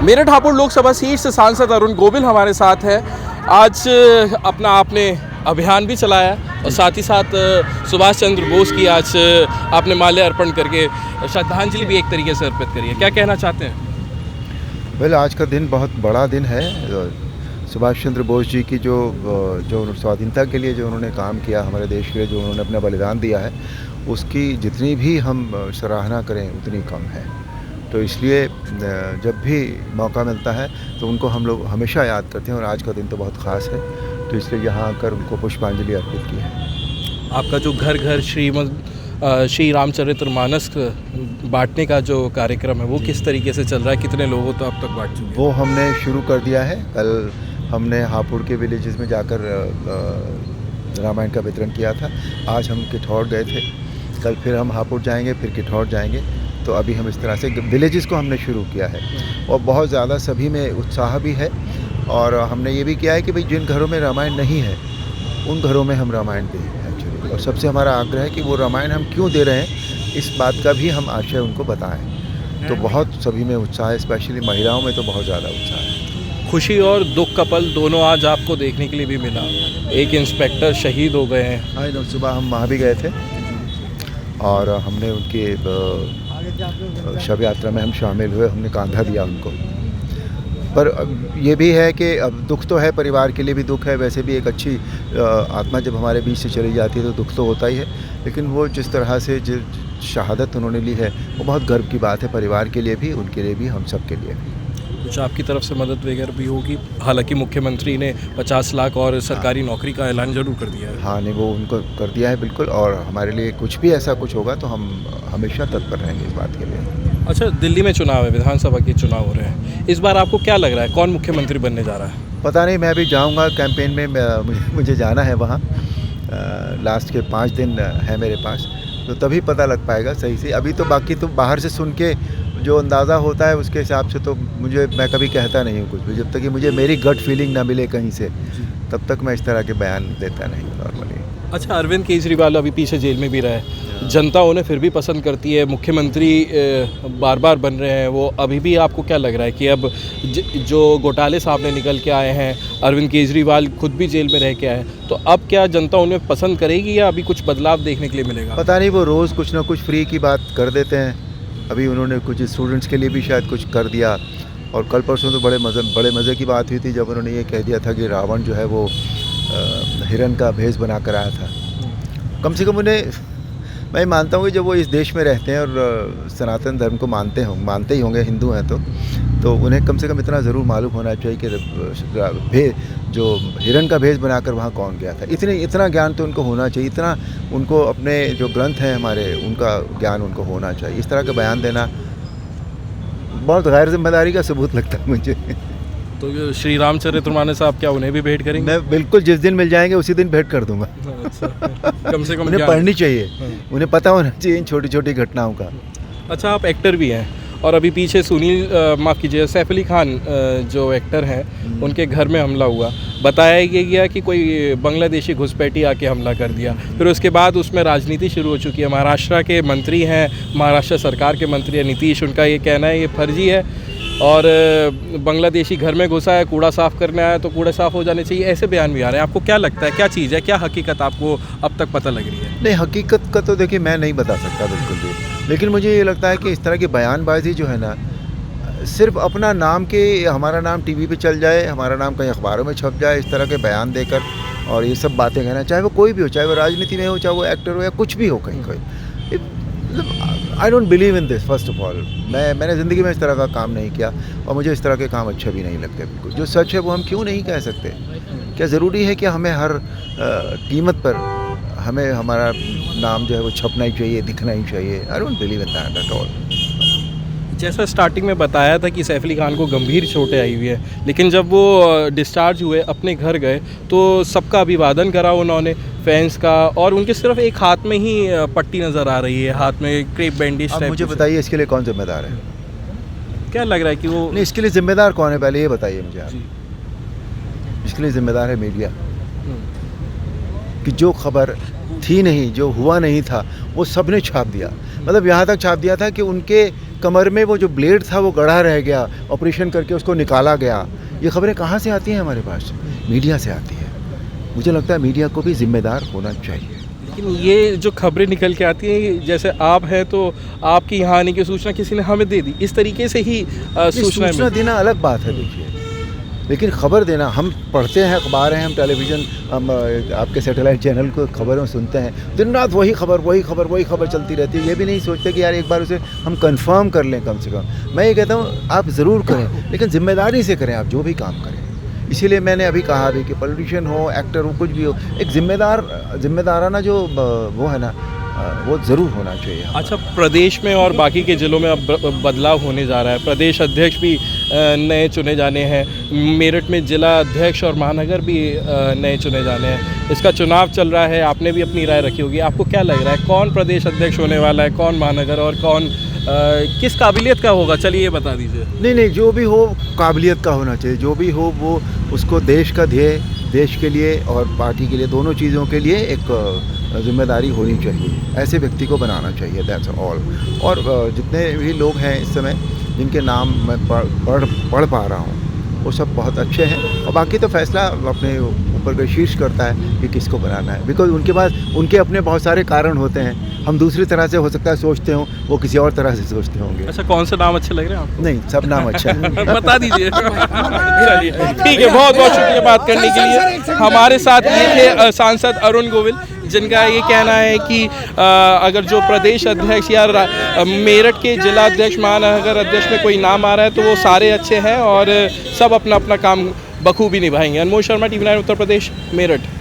Meerut Hapur Lok Sabha seat से सांसद अरुण गोविल हमारे साथ है। आज अपना आपने अभियान भी चलाया और साथ ही साथ सुभाष चंद्र बोस की आज आपने माल्य अर्पण करके श्रद्धांजलि भी एक तरीके से अर्पित करी है। क्या कहना चाहते हैं? वेल, आज का दिन बहुत बड़ा दिन है। सुभाष चंद्र बोस जी की जो स्वाधीनता के लिए जो उन्होंने काम किया, हमारे देश के लिए जो उन्होंने अपना बलिदान दिया है, उसकी जितनी भी हम सराहना करें उतनी कम है। तो इसलिए जब भी मौका मिलता है तो उनको हम लोग हमेशा याद करते हैं और आज का दिन तो बहुत ख़ास है, तो इसलिए यहाँ आकर उनको पुष्पांजलि अर्पित की है। आपका जो घर घर श्री रामचरितमानस बांटने का जो कार्यक्रम है वो किस तरीके से चल रहा है? कितने लोगों तो अब तक बांट चुके हैं? वो हमने शुरू कर दिया है। कल हमने हापुड़ के विलेजेस में जाकर रामायण का वितरण किया था। आज हम किठौर गए थे, कल फिर हम हापुड़ जाएंगे, फिर किठौर जाएंगे। तो अभी हम इस तरह से विलेजेस को हमने शुरू किया है और बहुत ज़्यादा सभी में उत्साह भी है। और हमने ये भी किया है कि भाई जिन घरों में रामायण नहीं है उन घरों में हम रामायण दें एक्चुअली। और सबसे हमारा आग्रह है कि वो रामायण हम क्यों दे रहे हैं इस बात का भी हम आशय उनको बताएं। तो बहुत सभी में उत्साह है, स्पेशली महिलाओं में तो बहुत ज़्यादा उत्साह है। खुशी और दुख का पल दोनों आज आपको देखने के लिए भी मिला। एक इंस्पेक्टर शहीद हो गए हैं। हाँ, सुबह हम वहाँ भी गए थे और हमने उनके शव यात्रा में हम शामिल हुए, हमने कांधा दिया उनको। पर ये भी है कि अब दुख तो है, परिवार के लिए भी दुख है। वैसे भी एक अच्छी आत्मा जब हमारे बीच से चली जाती है तो दुख तो होता ही है, लेकिन वो जिस तरह से जो शहादत उन्होंने ली है वो बहुत गर्व की बात है, परिवार के लिए भी, उनके लिए भी, हम सब के लिए भी। कुछ आपकी तरफ से मदद वगैरह भी होगी? हालांकि मुख्यमंत्री ने 50 लाख और सरकारी नौकरी का ऐलान जरूर कर दिया है। हाँ, नहीं, वो उनको कर दिया है बिल्कुल। और हमारे लिए कुछ भी ऐसा कुछ होगा तो हम हमेशा तत्पर रहेंगे इस बात के लिए। अच्छा, दिल्ली में चुनाव है, विधानसभा के चुनाव हो रहे हैं। इस बार आपको क्या लग रहा है, कौन मुख्यमंत्री बनने जा रहा है? पता नहीं, मैं अभी जाऊँगा कैंपेन में, मुझे जाना है वहाँ। लास्ट के 5 दिन है मेरे पास, तो तभी पता लग पाएगा सही से। अभी तो बाकी तो बाहर से सुन के जो अंदाज़ा होता है उसके हिसाब से तो मैं कभी कहता नहीं हूँ कुछ भी। जब तक कि मुझे मेरी गट फीलिंग ना मिले कहीं से, तब तक मैं इस तरह के बयान देता नहीं नॉर्मली। अच्छा, अरविंद केजरीवाल अभी पीछे जेल में भी रहे, जनता उन्हें फिर भी पसंद करती है, मुख्यमंत्री बार बार बन रहे हैं वो। अभी भी आपको क्या लग रहा है कि अब जो घोटाले सामने निकल के आए हैं, अरविंद केजरीवाल खुद भी जेल में रह के आए, तो अब क्या जनता उन्हें पसंद करेगी या अभी कुछ बदलाव देखने के लिए मिलेगा? पता नहीं, वो रोज़ कुछ ना कुछ फ्री की बात कर देते हैं। अभी उन्होंने कुछ स्टूडेंट्स के लिए भी शायद कुछ कर दिया। और कल परसों तो बड़े मज़े की बात हुई थी जब उन्होंने ये कह दिया था कि रावण जो है वो हिरण का भेष बना कर आया था। कम से कम उन्हें, मैं मानता हूँ कि जब वो इस देश में रहते हैं और सनातन धर्म को मानते ही होंगे, हिंदू हैं तो उन्हें कम से कम इतना ज़रूर मालूम होना चाहिए कि जो हिरण का भेष बनाकर वहाँ कौन गया था। इतना ज्ञान तो उनको होना चाहिए, इतना उनको अपने जो ग्रंथ हैं हमारे उनका ज्ञान उनको होना चाहिए। इस तरह का बयान देना बहुत गैर जिम्मेदारी का सबूत लगता है मुझे। तो श्री रामचरितमानस साहब क्या उन्हें भी भेंट करेंगे? मैं बिल्कुल, जिस दिन मिल जाएंगे उसी दिन भेंट कर दूंगा। अच्छा, कम से कम उन्हें पढ़नी चाहिए, उन्हें पता होना चाहिए इन छोटी छोटी घटनाओं का। अच्छा, आप एक्टर भी हैं और अभी पीछे सैफ अली खान जो एक्टर हैं उनके घर में हमला हुआ। बताया गया कि कोई बांग्लादेशी घुसपैठी आके हमला कर दिया। फिर उसके बाद उसमें राजनीति शुरू हो चुकी है। महाराष्ट्र के मंत्री हैं, महाराष्ट्र सरकार के मंत्री हैं नीतीश, उनका ये कहना है ये फर्जी है और बांग्लादेशी घर में घुसा है, कूड़ा साफ़ करने आया तो कूड़ा साफ़ हो जाने चाहिए, ऐसे बयान भी आ रहे हैं। आपको क्या लगता है, क्या चीज़ है, क्या हकीकत आपको अब तक पता लग रही है? नहीं, हकीकत का तो देखिए मैं नहीं बता सकता बिल्कुल भी, लेकिन मुझे ये लगता है कि इस तरह की बयानबाजी जो है ना, सिर्फ अपना नाम के, हमारा नाम टीवी पे चल जाए, हमारा नाम कहीं अखबारों में छप जाए, इस तरह के बयान देकर और ये सब बातें कहना, चाहे वो कोई भी हो, चाहे वो राजनीति में हो, चाहे वो एक्टर हो या कुछ भी हो, कहीं कोई। I don't believe in this first of all. मैंने ज़िंदगी में इस तरह का काम नहीं किया और मुझे इस तरह के काम अच्छा भी नहीं लगते बिल्कुल। जो सच है वो हम क्यों नहीं कह सकते? क्या ज़रूरी है कि हमें हर कीमत पर हमें हमारा नाम जो है वो छपना ही चाहिए, दिखना ही चाहिए? I don't believe in that at all. जैसा स्टार्टिंग में बताया था कि सैफ अली खान को गंभीर चोटें आई हुई है, लेकिन जब वो डिस्चार्ज हुए अपने घर गए तो सबका अभिवादन करा उन्होंने, फैंस का, और उनके सिर्फ एक हाथ में ही पट्टी नज़र आ रही है, हाथ में क्रेप बैंडेज टाइप। मुझे बताइए इसके लिए कौन जिम्मेदार है? क्या लग रहा है कि वो नहीं, इसके लिए जिम्मेदार कौन है पहले ये बताइए मुझे आप। इसके लिए जिम्मेदार है मीडिया, कि जो खबर थी नहीं, जो हुआ नहीं था, वो सब ने छाप दिया। मतलब यहाँ तक छाप दिया था कि उनके कमर में वो जो ब्लेड था वो गड़ा रह गया, ऑपरेशन करके उसको निकाला गया। ये खबरें कहाँ से आती हैं हमारे पास? मीडिया से आती है। मुझे लगता है मीडिया को भी जिम्मेदार होना चाहिए। लेकिन ये जो खबरें निकल के आती हैं, जैसे आप हैं तो आपकी यहाँ आने की सूचना किसी ने हमें दे दी, इस तरीके से ही सूचना देना अलग बात है देखिए, लेकिन खबर देना, हम पढ़ते हैं अखबार हैं, हम टेलीविज़न, हम आपके सैटेलाइट चैनल को खबरों सुनते हैं, दिन रात वही खबर चलती रहती है। ये भी नहीं सोचते कि यार एक बार उसे हम कंफर्म कर लें कम से कम। मैं ये कहता हूँ आप ज़रूर करें, लेकिन ज़िम्मेदारी से करें आप जो भी काम करें। इसीलिए मैंने अभी कहा भी कि पॉलिटिशियन हो, एक्टर हो, कुछ भी हो, एक जिम्मेदाराना जो वो है ना, वो ज़रूर होना चाहिए। अच्छा, प्रदेश में और बाकी के ज़िलों में अब बदलाव होने जा रहा है, प्रदेश अध्यक्ष भी नए चुने जाने हैं, मेरठ में जिला अध्यक्ष और महानगर भी नए चुने जाने हैं। इसका चुनाव चल रहा है, आपने भी अपनी राय रखी होगी। आपको क्या लग रहा है कौन प्रदेश अध्यक्ष होने वाला है, कौन महानगर, और कौन किस काबिलियत का होगा? चलिए ये बता दीजिए। नहीं, जो भी हो काबिलियत का होना चाहिए, जो भी हो वो उसको देश का ध्येय, देश के लिए और पार्टी के लिए, दोनों चीज़ों के लिए एक जिम्मेदारी होनी चाहिए। ऐसे व्यक्ति को बनाना चाहिए, दैट्स ऑल। और जितने भी लोग हैं इस समय जिनके नाम मैं पढ़ पा रहा हूँ, वो सब बहुत अच्छे हैं। और बाकी तो फैसला अपने ऊपर का शीर्ष करता है कि किसको बनाना है, बिकॉज उनके पास उनके अपने बहुत सारे कारण होते हैं। हम दूसरी तरह से हो सकता है सोचते हों, वो किसी और तरह से सोचते होंगे। अच्छा, कौन से नाम अच्छे लग रहे हैं आपको? नहीं, सब नाम अच्छा है। बता दीजिए। चलिए ठीक है, बहुत बहुत शुक्रिया बात करने के लिए। हमारे साथ ये थे सांसद अरुण गोविल, जिनका ये कहना है कि अगर जो प्रदेश अध्यक्ष या मेरठ के जिला अध्यक्ष, महानगर अध्यक्ष में कोई नाम आ रहा है तो वो सारे अच्छे हैं और सब अपना अपना काम बखूबी निभाएंगे। अनमोल शर्मा, TV9 उत्तर प्रदेश, मेरठ।